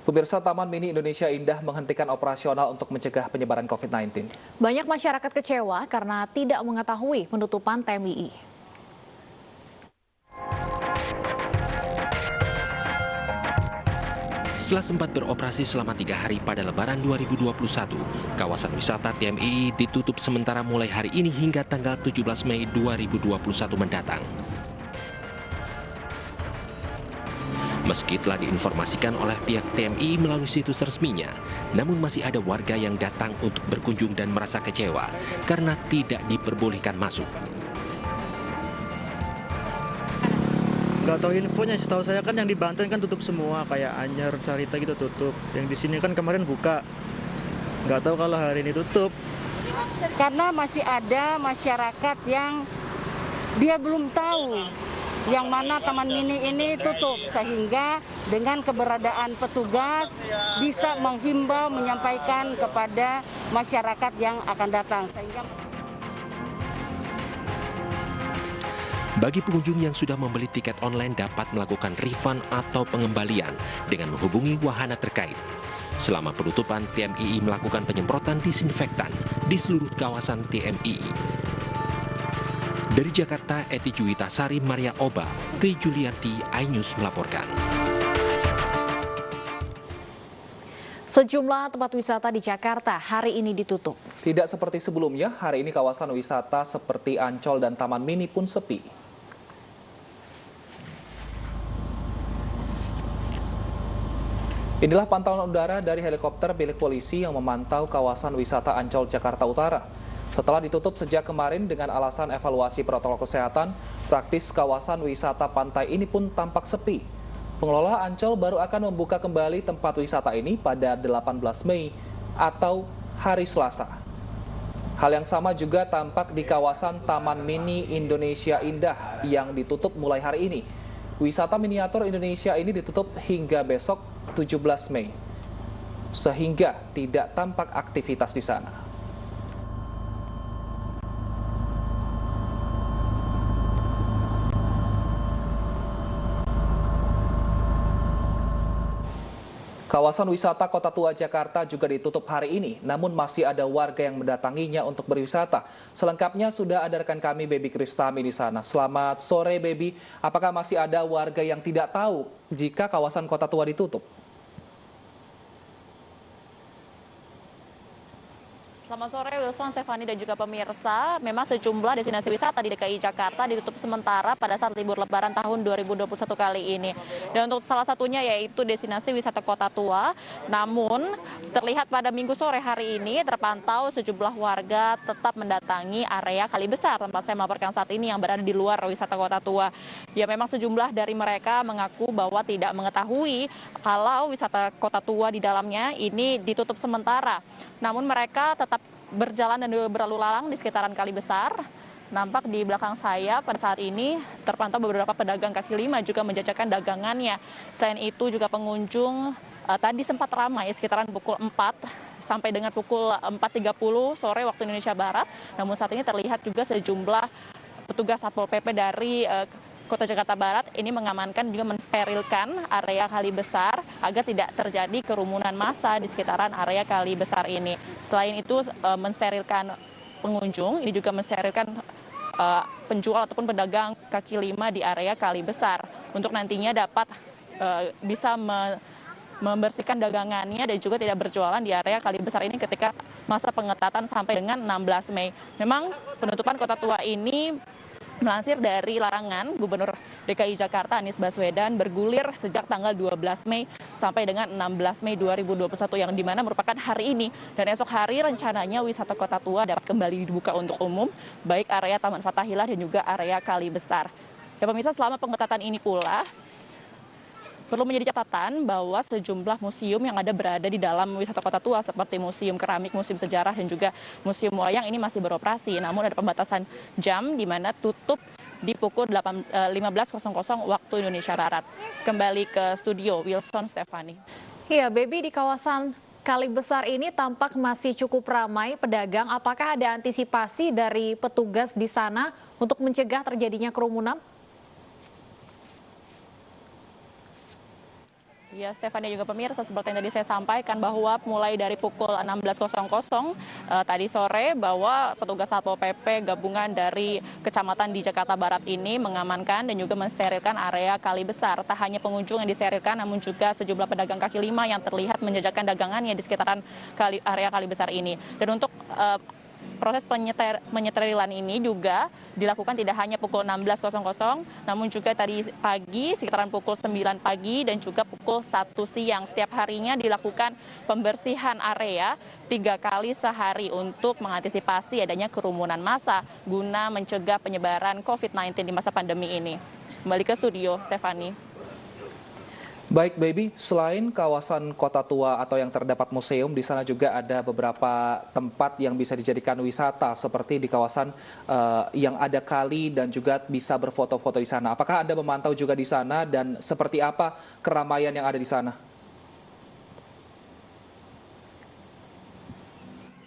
Pemirsa, Taman Mini Indonesia Indah menghentikan operasional untuk mencegah penyebaran COVID-19. Banyak masyarakat kecewa karena tidak mengetahui penutupan TMII. Setelah sempat beroperasi selama 3 hari pada Lebaran 2021, kawasan wisata TMII ditutup sementara mulai hari ini hingga tanggal 17 Mei 2021 mendatang. Meski telah diinformasikan oleh pihak TMII melalui situs resminya, namun masih ada warga yang datang untuk berkunjung dan merasa kecewa karena tidak diperbolehkan masuk. Nggak tahu infonya, setahu saya kan yang di Banten kan tutup semua, kayak Anyer, Carita gitu tutup. Yang di sini kan kemarin buka. Nggak tahu kalau hari ini tutup. Karena masih ada masyarakat yang dia belum tahu yang mana Taman Mini ini tutup, sehingga dengan keberadaan petugas bisa menghimbau, menyampaikan kepada masyarakat yang akan datang. Bagi pengunjung yang sudah membeli tiket online dapat melakukan refund atau pengembalian dengan menghubungi wahana terkait. Selama penutupan, TMII melakukan penyemprotan disinfektan di seluruh kawasan TMII. Dari Jakarta, Eti Juwita Sari, Maria Oba, Tri Juliarti, iNews melaporkan. Sejumlah tempat wisata di Jakarta hari ini ditutup. Tidak seperti sebelumnya, hari ini kawasan wisata seperti Ancol dan Taman Mini pun sepi. Inilah pantauan udara dari helikopter milik polisi yang memantau kawasan wisata Ancol, Jakarta Utara. Setelah ditutup sejak kemarin dengan alasan evaluasi protokol kesehatan, praktis kawasan wisata pantai ini pun tampak sepi. Pengelola Ancol baru akan membuka kembali tempat wisata ini pada 18 Mei atau hari Selasa. Hal yang sama juga tampak di kawasan Taman Mini Indonesia Indah yang ditutup mulai hari ini. Wisata miniatur Indonesia ini ditutup hingga besok 17 Mei, sehingga tidak tampak aktivitas di sana. Kawasan wisata Kota Tua Jakarta juga ditutup hari ini, namun masih ada warga yang mendatanginya untuk berwisata. Selengkapnya sudah ada rekan kami, Baby Kristami di sana. Selamat sore, Baby. Apakah masih ada warga yang tidak tahu jika kawasan Kota Tua ditutup? Selamat sore Wilson, Stefani dan juga pemirsa. Memang sejumlah destinasi wisata di DKI Jakarta ditutup sementara pada saat libur Lebaran tahun 2021 kali ini. Dan untuk salah satunya yaitu destinasi wisata Kota Tua. Namun terlihat pada Minggu sore hari ini terpantau sejumlah warga tetap mendatangi area Kali Besar tempat saya melaporkan saat ini yang berada di luar wisata Kota Tua. Ya, memang sejumlah dari mereka mengaku bahwa tidak mengetahui kalau wisata Kota Tua di dalamnya ini ditutup sementara. Namun mereka tetap berjalan dan berlalu lalang di sekitaran Kali Besar. Nampak di belakang saya pada saat ini terpantau beberapa pedagang kaki lima juga menjajakan dagangannya. Selain itu juga pengunjung tadi sempat ramai sekitaran pukul 4 sampai dengan pukul 4.30 sore waktu Indonesia Barat. Namun saat ini terlihat juga sejumlah petugas Satpol PP dari Kota Jakarta Barat ini mengamankan juga mensterilkan area Kali Besar agar tidak terjadi kerumunan massa di sekitaran area Kali Besar ini. Selain itu mensterilkan pengunjung, ini juga mensterilkan penjual ataupun pedagang kaki lima di area Kali Besar untuk nantinya dapat bisa membersihkan dagangannya dan juga tidak berjualan di area Kali Besar ini ketika masa pengetatan sampai dengan 16 Mei. Memang penutupan Kota Tua ini melansir dari larangan Gubernur DKI Jakarta Anies Baswedan bergulir sejak tanggal 12 Mei sampai dengan 16 Mei 2021 yang dimana merupakan hari ini. Dan esok hari rencananya wisata Kota Tua dapat kembali dibuka untuk umum, baik area Taman Fathahillah dan juga area Kali Besar. Ya pemirsa, selama pengetatan ini pula perlu menjadi catatan bahwa sejumlah museum yang berada di dalam wisata Kota Tua seperti Museum Keramik, Museum Sejarah, dan juga Museum Wayang ini masih beroperasi. Namun ada pembatasan jam di mana tutup di pukul 15.00 waktu Indonesia Barat. Kembali ke studio, Wilson, Stefani. Iya, Baby, di kawasan Kali Besar ini tampak masih cukup ramai pedagang. Apakah ada antisipasi dari petugas di sana untuk mencegah terjadinya kerumunan? Ya, Stefani juga pemirsa, seperti yang tadi saya sampaikan bahwa mulai dari pukul 16.00 tadi sore bahwa petugas Satpol PP gabungan dari kecamatan di Jakarta Barat ini mengamankan dan juga mensterilkan area Kali Besar. Tak hanya pengunjung yang disterilkan, namun juga sejumlah pedagang kaki lima yang terlihat menjajakan dagangannya di sekitaran area Kali Besar ini. Dan untuk proses penyeterilan ini juga dilakukan tidak hanya pukul 16.00, namun juga tadi pagi sekitaran pukul 9 pagi dan juga pukul 1 siang. Setiap harinya dilakukan pembersihan area 3 kali sehari untuk mengantisipasi adanya kerumunan massa guna mencegah penyebaran COVID-19 di masa pandemi ini. Kembali ke studio, Stefani. Baik, Baby, selain kawasan Kota Tua atau yang terdapat museum, di sana juga ada beberapa tempat yang bisa dijadikan wisata, seperti di kawasan yang ada kali dan juga bisa berfoto-foto di sana. Apakah Anda memantau juga di sana dan seperti apa keramaian yang ada di sana?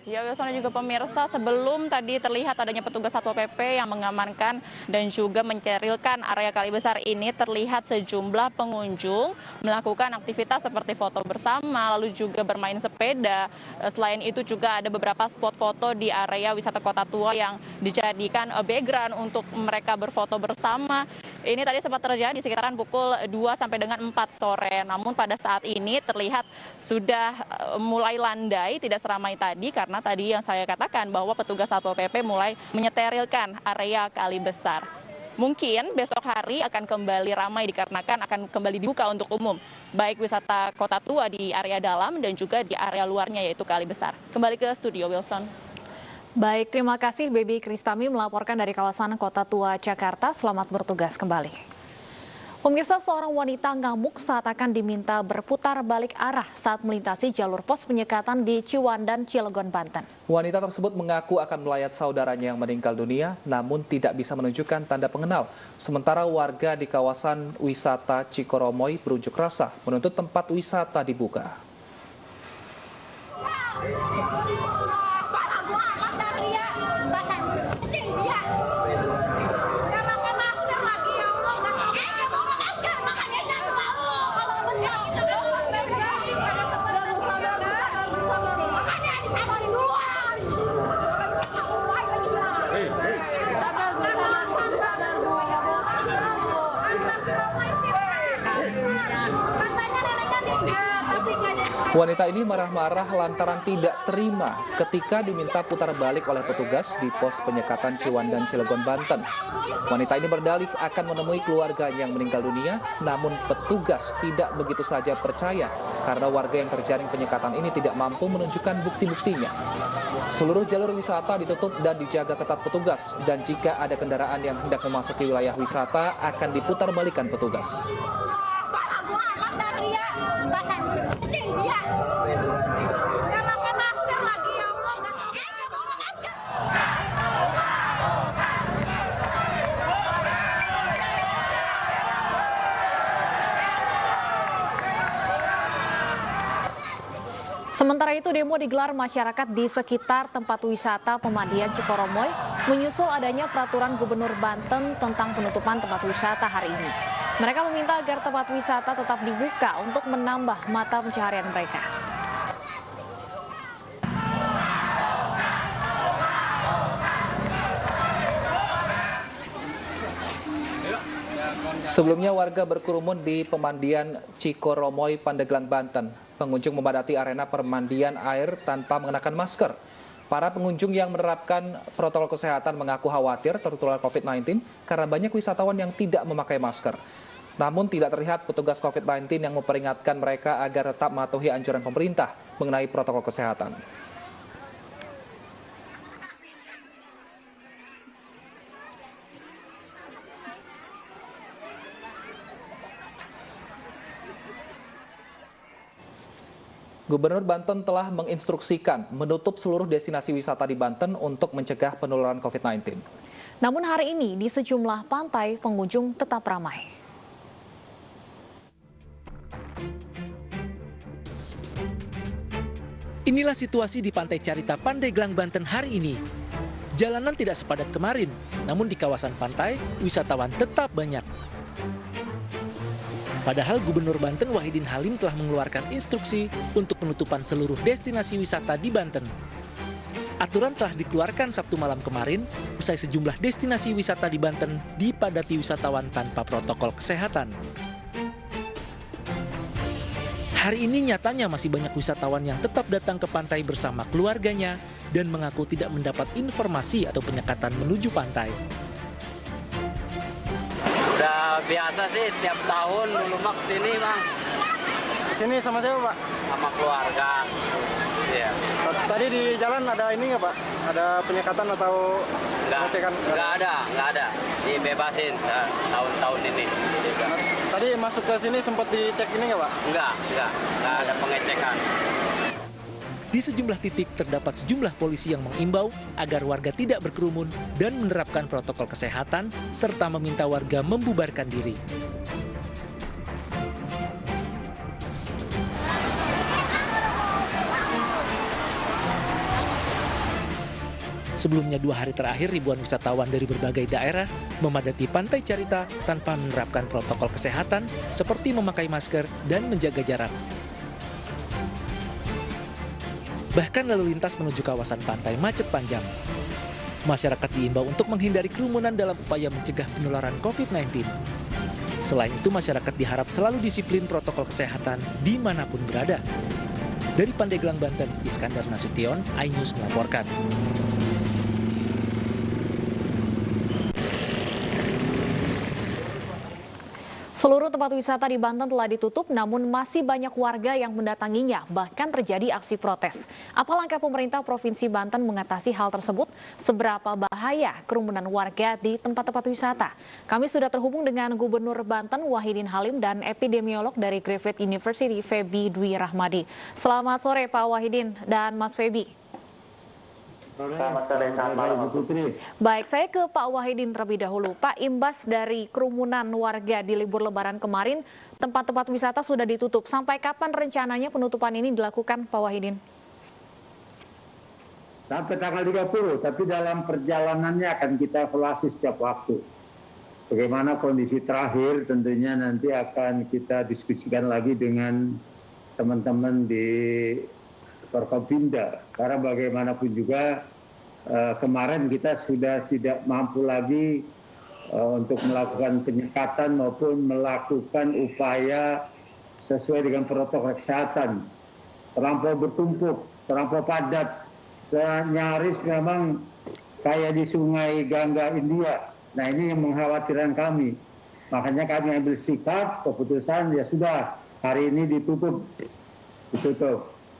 Ya, Wilson dan juga pemirsa, sebelum tadi terlihat adanya petugas Satpol PP yang mengamankan dan juga mensterilkan area Kali Besar ini, terlihat sejumlah pengunjung melakukan aktivitas seperti foto bersama, lalu juga bermain sepeda. Selain itu juga ada beberapa spot foto di area wisata Kota Tua yang dijadikan background untuk mereka berfoto bersama. Ini tadi sempat terjadi di sekitaran pukul 2 sampai dengan 4 sore. Namun pada saat ini terlihat sudah mulai landai, tidak seramai tadi karena tadi yang saya katakan bahwa petugas Satpol PP mulai menyeterilkan area Kali Besar. Mungkin besok hari akan kembali ramai dikarenakan akan kembali dibuka untuk umum, baik wisata Kota Tua di area dalam dan juga di area luarnya yaitu Kali Besar. Kembali ke studio, Wilson. Baik, terima kasih Baby Kristami melaporkan dari kawasan Kota Tua, Jakarta. Selamat bertugas kembali. Pemirsa, seorang wanita ngamuk saat akan diminta berputar balik arah saat melintasi jalur pos penyekatan di Ciwandan, Cilegon, Banten. Wanita tersebut mengaku akan melayat saudaranya yang meninggal dunia, namun tidak bisa menunjukkan tanda pengenal. Sementara warga di kawasan wisata Cikoromoy berunjuk rasa menuntut tempat wisata dibuka. Wanita ini marah-marah lantaran tidak terima ketika diminta putar balik oleh petugas di pos penyekatan Ciwandan, Cilegon, Banten. Wanita ini berdalih akan menemui keluarganya yang meninggal dunia, namun petugas tidak begitu saja percaya karena warga yang terjaring penyekatan ini tidak mampu menunjukkan bukti-buktinya. Seluruh jalur wisata ditutup dan dijaga ketat petugas, dan jika ada kendaraan yang hendak memasuki wilayah wisata akan diputar balikan petugas. Sementara itu, demo digelar masyarakat di sekitar tempat wisata pemandian Cikoromoy menyusul adanya peraturan Gubernur Banten tentang penutupan tempat wisata hari ini. Mereka meminta agar tempat wisata tetap dibuka untuk menambah mata pencaharian mereka. Sebelumnya warga berkerumun di pemandian Cikoromoy, Pandeglang, Banten. Pengunjung memadati arena permandian air tanpa mengenakan masker. Para pengunjung yang menerapkan protokol kesehatan mengaku khawatir tertular COVID-19 karena banyak wisatawan yang tidak memakai masker. Namun tidak terlihat petugas COVID-19 yang memperingatkan mereka agar tetap mematuhi anjuran pemerintah mengenai protokol kesehatan. Gubernur Banten telah menginstruksikan menutup seluruh destinasi wisata di Banten untuk mencegah penularan COVID-19. Namun hari ini di sejumlah pantai pengunjung tetap ramai. Inilah situasi di Pantai Carita, Pandeglang, Banten hari ini. Jalanan tidak sepadat kemarin, namun di kawasan pantai, wisatawan tetap banyak. Padahal Gubernur Banten Wahidin Halim telah mengeluarkan instruksi untuk penutupan seluruh destinasi wisata di Banten. Aturan telah dikeluarkan Sabtu malam kemarin, usai sejumlah destinasi wisata di Banten dipadati wisatawan tanpa protokol kesehatan. Hari ini nyatanya masih banyak wisatawan yang tetap datang ke pantai bersama keluarganya dan mengaku tidak mendapat informasi atau penyekatan menuju pantai. Udah biasa sih, tiap tahun dulu mah kesini Bang. Sini sama siapa, Pak? Sama keluarga. Iya. Tadi di jalan ada ini nggak, Pak? Ada penyekatan atau pengecekan? Nggak ada. Dibebasin tahun-tahun ini. Tadi masuk ke sini sempat dicek ini nggak, Pak? Nggak ada pengecekan. Di sejumlah titik terdapat sejumlah polisi yang mengimbau agar warga tidak berkerumun dan menerapkan protokol kesehatan serta meminta warga membubarkan diri. Sebelumnya 2 hari terakhir ribuan wisatawan dari berbagai daerah memadati Pantai Carita tanpa menerapkan protokol kesehatan seperti memakai masker dan menjaga jarak. Bahkan lalu lintas menuju kawasan pantai macet panjang. Masyarakat diimbau untuk menghindari kerumunan dalam upaya mencegah penularan COVID-19. Selain itu, masyarakat diharap selalu disiplin protokol kesehatan dimanapun berada. Dari Pandeglang, Banten, Iskandar Nasution, iNews melaporkan. Seluruh tempat wisata di Banten telah ditutup, namun masih banyak warga yang mendatanginya, bahkan terjadi aksi protes. Apa langkah pemerintah Provinsi Banten mengatasi hal tersebut? Seberapa bahaya kerumunan warga di tempat-tempat wisata? Kami sudah terhubung dengan Gubernur Banten Wahidin Halim dan epidemiolog dari Griffith University, Febi Dwi Rahmadi. Selamat sore Pak Wahidin dan Mas Febi. Selamat sore, selamat malam, Bu Putri. Baik, saya ke Pak Wahidin terlebih dahulu. Pak, imbas dari kerumunan warga di libur Lebaran kemarin, tempat-tempat wisata sudah ditutup. Sampai kapan rencananya penutupan ini dilakukan, Pak Wahidin? Sampai tanggal 30, tapi dalam perjalanannya akan kita evaluasi setiap waktu. Bagaimana kondisi terakhir tentunya nanti akan kita diskusikan lagi dengan teman-teman di Forkopimda, karena bagaimanapun juga kemarin kita sudah tidak mampu lagi untuk melakukan penyekatan maupun melakukan upaya sesuai dengan protokol kesehatan. Terlampau bertumpuk, terlampau padat, nyaris memang kayak di Sungai Gangga India. Nah, ini yang mengkhawatirkan kami. Makanya kami ambil sikap, keputusan ya sudah, hari ini ditutup.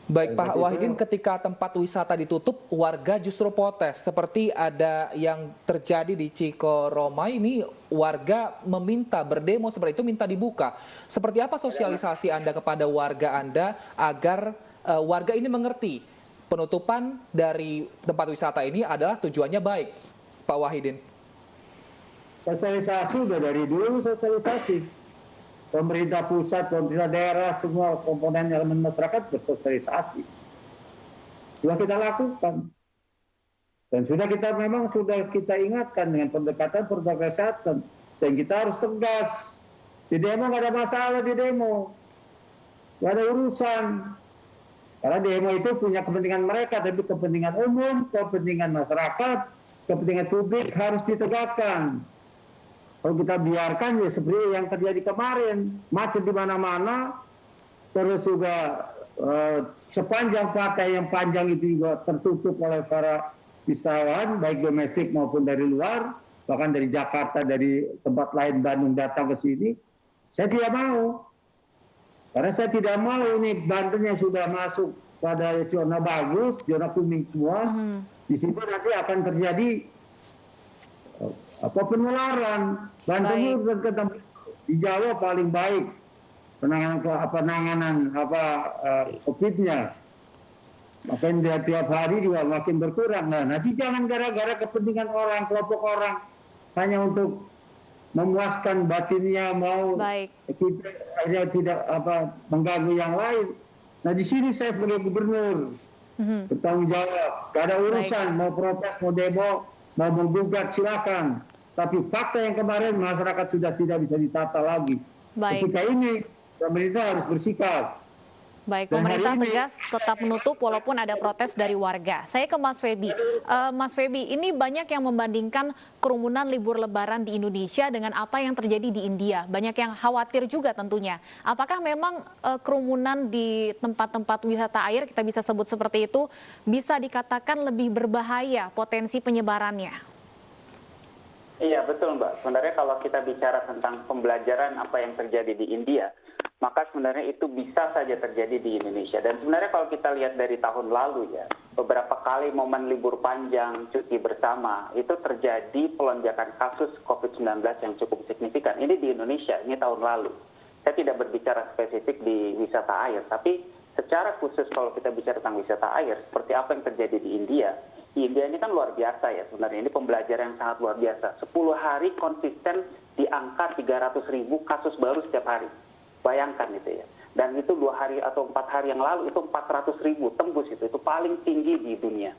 Baik Pak Wahidin, ketika tempat wisata ditutup, warga justru protes. Seperti ada yang terjadi di Cikoroma ini, warga meminta, berdemo seperti itu, minta dibuka. Seperti apa sosialisasi Anda kepada warga Anda agar warga ini mengerti penutupan dari tempat wisata ini adalah tujuannya baik, Pak Wahidin? Sosialisasi sudah dari dulu sosialisasi. Pemerintah pusat, pemerintah daerah, semua komponen elemen masyarakat bersosialisasi. Sudah kita lakukan. Dan sudah kita ingatkan dengan pendekatan protokol kesehatan. Dan kita harus tegas. Di demo nggak ada masalah di demo. Nggak ada urusan. Karena demo itu punya kepentingan mereka, tapi kepentingan umum, kepentingan masyarakat, kepentingan publik harus ditegakkan. Kalau kita biarkan ya seperti yang terjadi kemarin, macet di mana-mana, terus juga sepanjang pantai yang panjang itu juga tertutup oleh para wisatawan, baik domestik maupun dari luar, bahkan dari Jakarta, dari tempat lain Bandung datang ke sini. Saya tidak mau, karena saya tidak mau ini Banten yang sudah masuk pada zona bagus, zona kuning semua, di situ nanti akan terjadi penularan. Banten di Jawa paling baik penanganan COVID-nya. Makanya tiap hari juga makin berkurang. Nah, nanti jangan gara-gara kepentingan orang, kelompok orang hanya untuk memuaskan batinnya, mau kita akhirnya tidak mengganggu yang lain. Nah, di sini saya sebagai gubernur bertanggung jawab. Gak ada urusan mau protes, mau demo, mau menggugat silakan. Tapi fakta yang kemarin masyarakat sudah tidak bisa ditata lagi. Baik. Ketika ini pemerintah harus bersikap. Baik, Dan pemerintah hari ini- tegas tetap menutup walaupun ada protes dari warga. Saya ke Mas Febi. Mas Febi, ini banyak yang membandingkan kerumunan libur Lebaran di Indonesia dengan apa yang terjadi di India. Banyak yang khawatir juga tentunya. Apakah memang kerumunan di tempat-tempat wisata air, kita bisa sebut seperti itu, bisa dikatakan lebih berbahaya potensi penyebarannya? Iya, betul Mbak. Sebenarnya kalau kita bicara tentang pembelajaran apa yang terjadi di India, maka sebenarnya itu bisa saja terjadi di Indonesia. Dan sebenarnya kalau kita lihat dari tahun lalu ya, beberapa kali momen libur panjang, cuti bersama, itu terjadi pelonjakan kasus COVID-19 yang cukup signifikan. Ini di Indonesia, ini tahun lalu. Saya tidak berbicara spesifik di wisata air, tapi secara khusus kalau kita bicara tentang wisata air, seperti apa yang terjadi di India. Di India ini kan luar biasa ya sebenarnya, ini pembelajaran yang sangat luar biasa. 10 hari konsisten di angka 300.000 kasus baru setiap hari. Bayangkan itu ya. Dan itu 2 hari atau 4 hari yang lalu itu 400.000 tembus itu paling tinggi di dunia.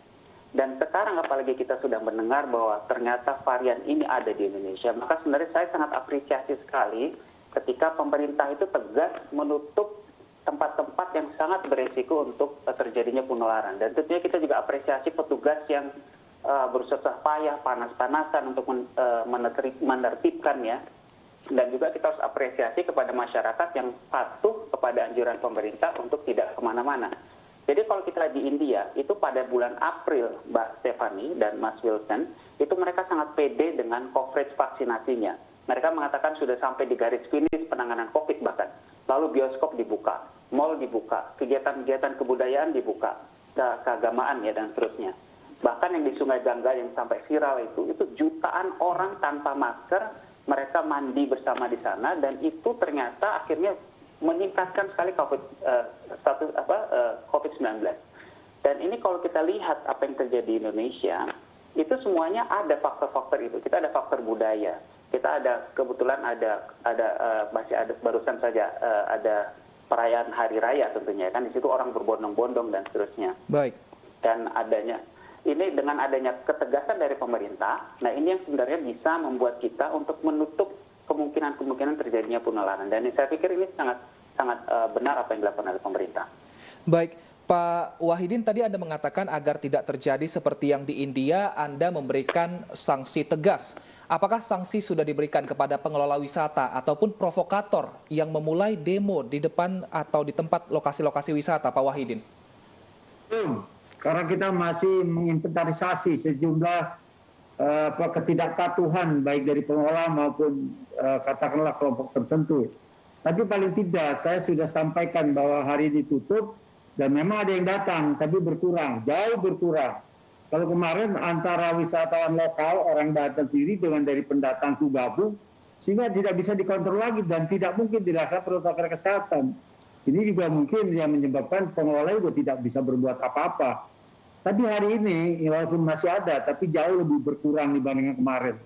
Dan sekarang apalagi kita sudah mendengar bahwa ternyata varian ini ada di Indonesia, maka sebenarnya saya sangat apresiasi sekali ketika pemerintah itu tegas menutup tempat-tempat yang sangat beresiko untuk terjadinya penularan. Dan tentunya kita juga apresiasi petugas yang bersusah payah, panas-panasan untuk menertibkan ya. Dan juga kita harus apresiasi kepada masyarakat yang patuh kepada anjuran pemerintah untuk tidak kemana-mana. Jadi kalau kita lihat di India, itu pada bulan April, Mbak Stephanie dan Mas Wilson, itu mereka sangat pede dengan coverage vaksinasinya. Mereka mengatakan sudah sampai di garis finish penanganan COVID bahkan. Lalu bioskop dibuka, mal dibuka, kegiatan-kegiatan kebudayaan dibuka, keagamaan ya dan seterusnya. Bahkan yang di Sungai Gangga yang sampai viral itu jutaan orang tanpa masker, mereka mandi bersama di sana dan itu ternyata akhirnya meningkatkan sekali COVID-19. Dan ini kalau kita lihat apa yang terjadi di Indonesia, itu semuanya ada faktor-faktor itu. Kita ada faktor budaya. Kita ada kebetulan masih ada barusan saja ada perayaan hari raya tentunya kan, di situ orang berbondong-bondong dan seterusnya. Baik. Dan dengan adanya ketegasan dari pemerintah, nah ini yang sebenarnya bisa membuat kita untuk menutup kemungkinan terjadinya penularan. Dan saya pikir ini sangat benar apa yang dilakukan oleh pemerintah. Baik, Pak Wahidin, tadi Anda mengatakan agar tidak terjadi seperti yang di India, Anda memberikan sanksi tegas. Apakah sanksi sudah diberikan kepada pengelola wisata ataupun provokator yang memulai demo di depan atau di tempat lokasi-lokasi wisata, Pak Wahidin? Karena kita masih menginventarisasi sejumlah ketidakpatuhan baik dari pengelola maupun katakanlah kelompok tertentu. Tapi paling tidak saya sudah sampaikan bahwa hari ini tutup dan memang ada yang datang tapi berkurang, jauh berkurang. Kalau kemarin antara wisatawan lokal orang datang sendiri dengan dari pendatang itu gabung sehingga tidak bisa dikontrol lagi dan tidak mungkin dilaksanakan protokol kesehatan. Ini juga mungkin yang menyebabkan pengelola juga tidak bisa berbuat apa-apa. Tapi hari ini walaupun masih ada tapi jauh lebih berkurang dibandingkan kemarin.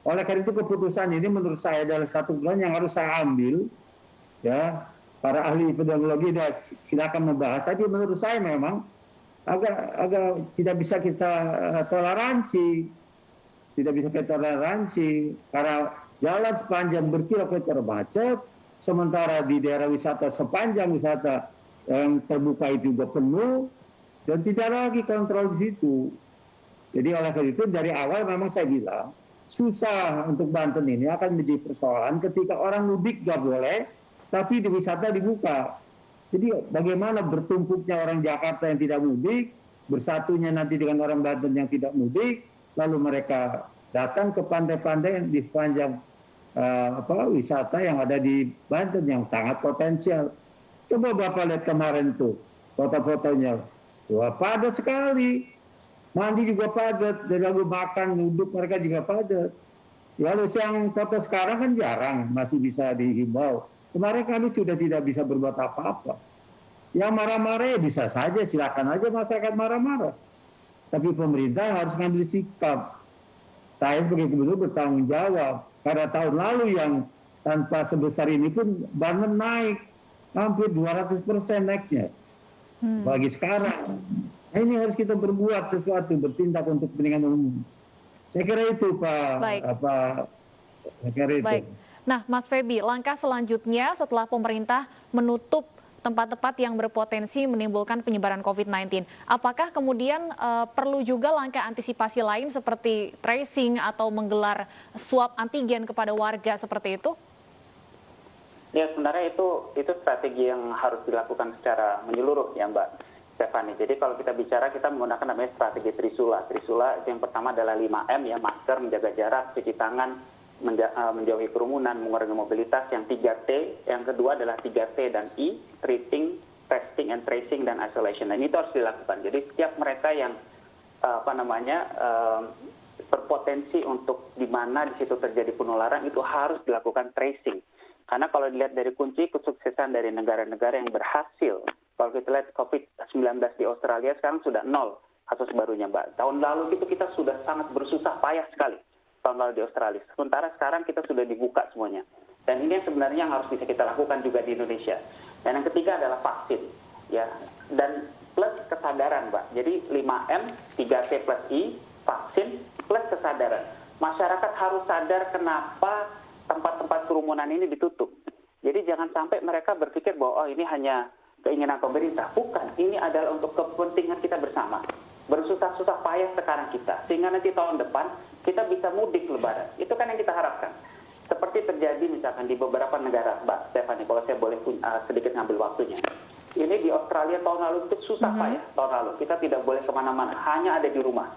Oleh karena itu keputusan ini menurut saya adalah satu bulan yang harus saya ambil. Ya, para ahli epidemiologi silakan membahas. Tapi menurut saya memang agak tidak bisa kita toleransi. Tidak bisa kita toleransi karena jalan sepanjang berkilometer macet, sementara di daerah wisata sepanjang wisata yang terbuka itu juga penuh dan tidak lagi kontrol di situ. Jadi oleh karena itu dari awal memang saya bilang susah untuk Banten ini akan menjadi persoalan ketika orang mudik nggak boleh, tapi di wisata dibuka. Jadi bagaimana bertumpuknya orang Jakarta yang tidak mudik, bersatunya nanti dengan orang Banten yang tidak mudik, lalu mereka datang ke pantai-pantai di sepanjang wisata yang ada di Banten yang sangat potensial. Coba Bapak lihat kemarin tuh foto-fotonya, wah padat sekali. Mandi juga padat, dari lalu makan, duduk mereka juga padat. Lalu yang foto sekarang kan jarang, masih bisa dihimbau. Kemarin kami sudah tidak bisa berbuat apa-apa. Yang marah-marah ya bisa saja, silakan aja masyarakat marah-marah. Tapi pemerintah harus ngambil sikap. Saya sebagai gubernur bertanggung jawab. Karena tahun lalu yang tanpa sebesar ini pun Banten naik. Hampir 200% naiknya. Bagi sekarang. Nah, ini harus kita berbuat sesuatu, bertindak untuk kepentingan umum. Saya kira itu Pak. Baik. Saya kira itu. Baik. Nah, Mas Febi, langkah selanjutnya setelah pemerintah menutup tempat-tempat yang berpotensi menimbulkan penyebaran COVID-19, apakah kemudian perlu juga langkah antisipasi lain seperti tracing atau menggelar swab antigen kepada warga seperti itu? Ya, sebenarnya itu strategi yang harus dilakukan secara menyeluruh ya Mbak Stephanie. Jadi kalau kita bicara, kita menggunakan namanya strategi Trisula. Trisula itu yang pertama adalah 5M ya, masker, menjaga jarak, cuci tangan, menjauhi kerumunan, mengurangi mobilitas. Yang 3T, yang kedua adalah 3T dan I, treating, testing and tracing, dan isolation. Dan itu harus dilakukan. Jadi setiap mereka yang berpotensi untuk di mana di situ terjadi penularan itu harus dilakukan tracing. Karena kalau dilihat dari kunci kesuksesan dari negara-negara yang berhasil, kalau kita lihat COVID-19 di Australia sekarang sudah 0 kasus barunya, Mbak. Tahun lalu itu kita sudah sangat bersusah payah sekali, tahun lalu di Australia. Sementara sekarang kita sudah dibuka semuanya. Dan ini yang sebenarnya yang harus bisa kita lakukan juga di Indonesia. Dan yang ketiga adalah vaksin, ya. Dan plus kesadaran, Mbak. Jadi 5M, 3T plus I, vaksin plus kesadaran. Masyarakat harus sadar kenapa tempat-tempat kerumunan ini ditutup. Jadi jangan sampai mereka berpikir bahwa ini hanya keinginan pemerintah. Bukan, ini adalah untuk kepentingan kita bersama. Bersusah-susah payah sekarang kita. Sehingga nanti tahun depan kita bisa mudik lebaran. Itu kan yang kita harapkan. Seperti terjadi misalkan di beberapa negara, Mbak Stephanie, kalau saya boleh sedikit ngambil waktunya. Ini di Australia tahun lalu itu susah payah. Tahun lalu kita tidak boleh kemana-mana, hanya ada di rumah.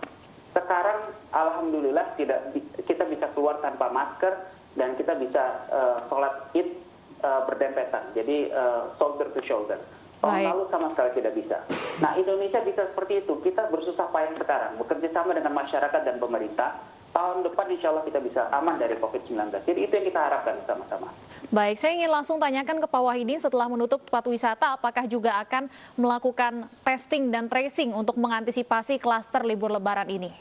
Sekarang alhamdulillah kita bisa keluar tanpa masker, dan kita bisa sholat id berdempetan, jadi shoulder to shoulder. Tahun lalu sama sekali tidak bisa. Nah, Indonesia bisa seperti itu. Kita bersusah payah sekarang, bekerja sama dengan masyarakat dan pemerintah. Tahun depan insya Allah kita bisa aman dari COVID-19. Jadi itu yang kita harapkan sama-sama. Baik, saya ingin langsung tanyakan ke Pak Wahidin, setelah menutup tempat wisata, apakah juga akan melakukan testing dan tracing untuk mengantisipasi klaster libur lebaran ini?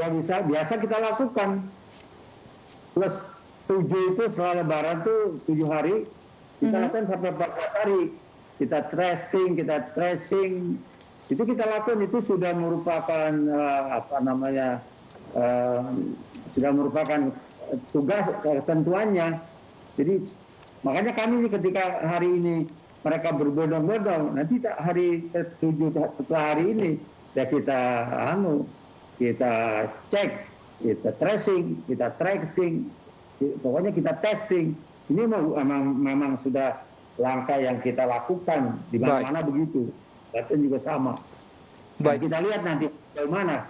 Ya biasa kita lakukan. Plus 7 itu setelah lebaran tuh 7 hari, kita lakukan sampai 14 hari. Kita testing, kita tracing, itu kita lakukan, itu sudah merupakan sudah merupakan tugas ketentuannya. Jadi makanya kami ketika hari ini mereka berbondong-bondong, nanti hari ke-7 setelah hari ini ya kita cek, kita tracing, kita tracing, pokoknya kita testing. Ini memang sudah langkah yang kita lakukan di mana-mana begitu. Dan juga sama. Baik. Kita lihat nanti bagaimana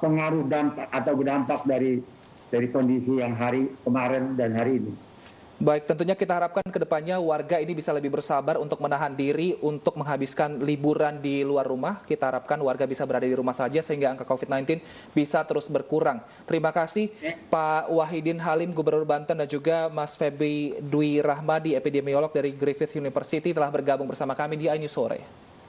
pengaruh dampak atau berdampak dari kondisi yang hari kemarin dan hari ini. Baik, tentunya kita harapkan ke depannya warga ini bisa lebih bersabar untuk menahan diri untuk menghabiskan liburan di luar rumah. Kita harapkan warga bisa berada di rumah saja sehingga angka COVID-19 bisa terus berkurang. Terima kasih Pak Wahidin Halim, Gubernur Banten, dan juga Mas Febi Dwi Rahmadi, epidemiolog dari Griffith University, telah bergabung bersama kami di iNews Sore.